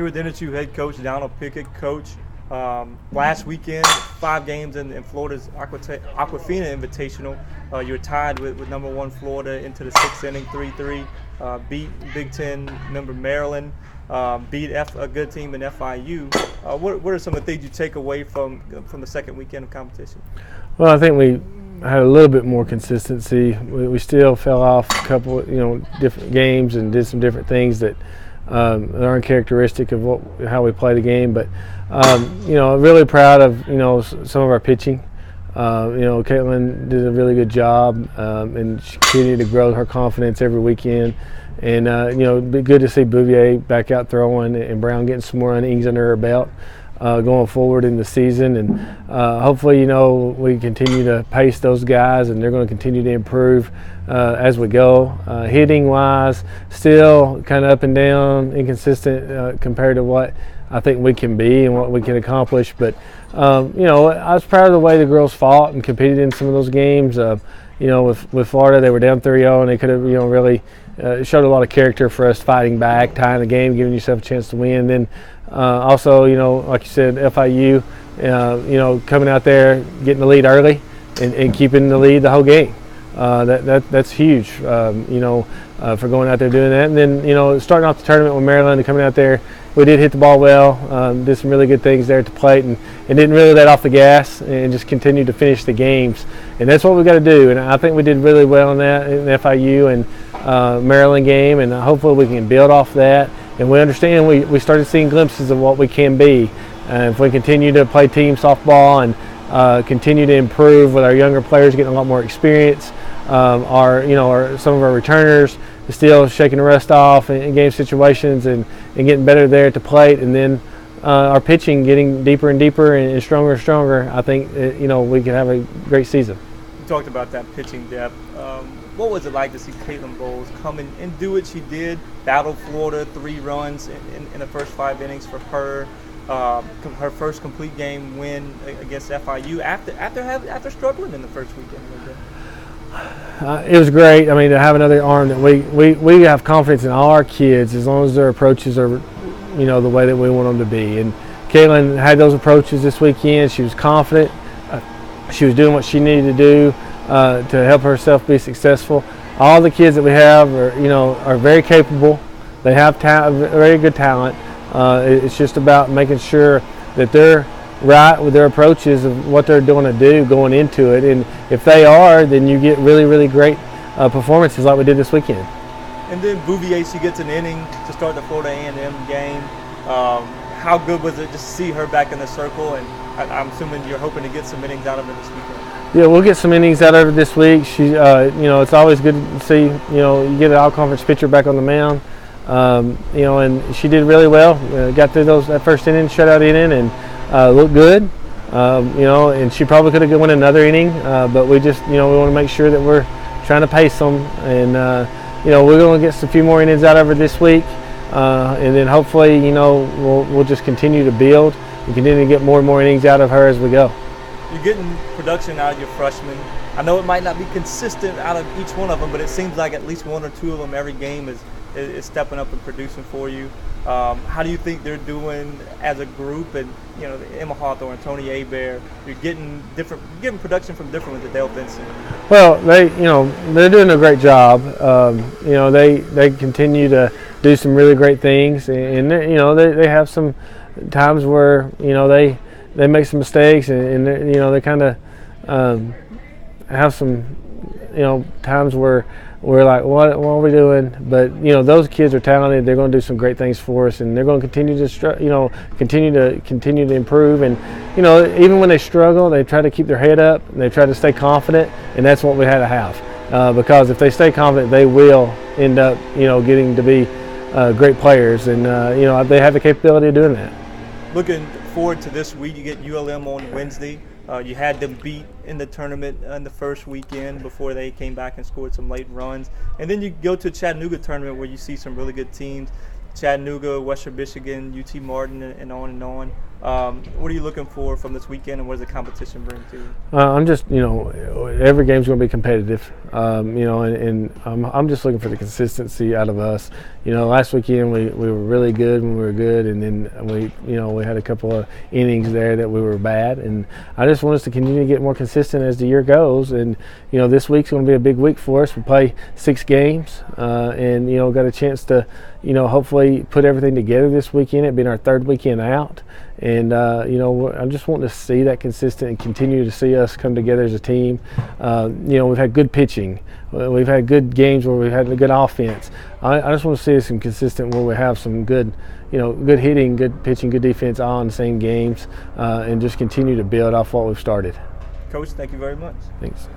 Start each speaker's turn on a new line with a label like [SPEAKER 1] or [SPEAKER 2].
[SPEAKER 1] here with NSU head coach Donald Pickett. Coach, last weekend, 5 games in Florida's Aquafina Invitational. You were tied with #1 Florida into the 6th inning, 3-3. Beat Big Ten member Maryland. Beat a good team in FIU. What are some of the things you take away from the second weekend of competition?
[SPEAKER 2] Well, I think we had a little bit more consistency. We still fell off a couple, different games and did some different things that are uncharacteristic of how we play the game. But really proud of some of our pitching. Caitlin did a really good job, and she continued to grow her confidence every weekend. And it'd be good to see Bouvier back out throwing and Brown getting some more innings under her belt going forward in the season. And hopefully, we continue to pace those guys, and they're going to continue to improve as we go. Hitting wise, still kind of up and down, inconsistent compared to what I think we can be and what we can accomplish. But I was proud of the way the girls fought and competed in some of those games. With Florida, they were down 3-0, and they could have really showed a lot of character for us, fighting back, tying the game, giving yourself a chance to win. And then also, like you said, FIU, coming out there, getting the lead early and keeping the lead the whole game. That's huge, for going out there doing that. And then, starting off the tournament with Maryland and coming out there, we did hit the ball well, did some really good things there at the plate, and didn't really let off the gas and just continued to finish the games. And that's what we got to do. And I think we did really well in that in the FIU and Maryland game, and hopefully we can build off that. And we understand we started seeing glimpses of what we can be. If we continue to play team softball and continue to improve with our younger players getting a lot more experience, some of our returners still shaking the rust off in game situations and getting better there at the plate, and then our pitching getting deeper and deeper and stronger and stronger, I think we can have a great season.
[SPEAKER 1] You talked about that pitching depth. What was it like to see Caitlin Bowles come in and do what she did, battle Florida, 3 runs in the first 5 innings for her, her first complete game win against FIU after struggling in the first weekend a little bit?
[SPEAKER 2] It was great. I mean, to have another arm that we have confidence in all our kids as long as their approaches are, the way that we want them to be. And Caitlin had those approaches this weekend. She was confident. She was doing what she needed to do to help herself be successful. All the kids that we have are very capable. They have very good talent. It's just about making sure that they're right with their approaches of what they're doing to do going into it, and if they are, then you get really, really great performances like we did this weekend.
[SPEAKER 1] And then Bouvier, she gets an inning to start the Florida A&M game. How good was it just to see her back in the circle? And I'm assuming you're hoping to get some innings out of her this weekend.
[SPEAKER 2] Yeah, we'll get some innings out of her this week. She, it's always good to see, you get an all-conference pitcher back on the mound. And she did really well. Got through that first inning, shutout inning, and looked good. And she probably could have won another inning, but we just, we want to make sure that we're trying to pace them. And, we're going to get a few more innings out of her this week. And then hopefully, we'll just continue to build and continue to get more and more innings out of her as we go.
[SPEAKER 1] You're getting production out of your freshmen. I know it might not be consistent out of each one of them, but it seems like at least 1 or 2 of them every game is stepping up and producing for you. How do you think they're doing as a group? And Emma Hawthorne, Tony Hebert, you're getting production from different with Dale Benson.
[SPEAKER 2] Well, they're doing a great job. They continue to do some really great things, and they have some times where they make some mistakes, and they kind of have some times where we're like, what are we doing? But those kids are talented. They're going to do some great things for us, and they're going to continue to improve. And even when they struggle, they try to keep their head up and they try to stay confident, and that's what we had to have. Because if they stay confident, they will end up getting to be great players, and they have the capability of doing that.
[SPEAKER 1] Looking forward to this week, you get ULM on Wednesday. You had them beat in the tournament in the first weekend before they came back and scored some late runs. And then you go to a Chattanooga tournament where you see some really good teams. Chattanooga, Western Michigan, UT Martin, and on and on. What are you looking for from this weekend, and what does the competition bring to you?
[SPEAKER 2] I'm just, every game's going to be competitive, and I'm just looking for the consistency out of us. Last weekend we were really good when we were good, and then we had a couple of innings there that we were bad, and I just want us to continue to get more consistent as the year goes. And this week's going to be a big week for us. We play 6 games, and got a chance to hopefully put everything together this weekend. It being our 3rd weekend out. And I'm just wanting to see that consistent and continue to see us come together as a team. We've had good pitching, we've had good games where we've had a good offense. I just want to see us some consistent where we have some good, good hitting, good pitching, good defense all in the same games, and just continue to build off what we've started.
[SPEAKER 1] Coach, thank you very much.
[SPEAKER 2] Thanks.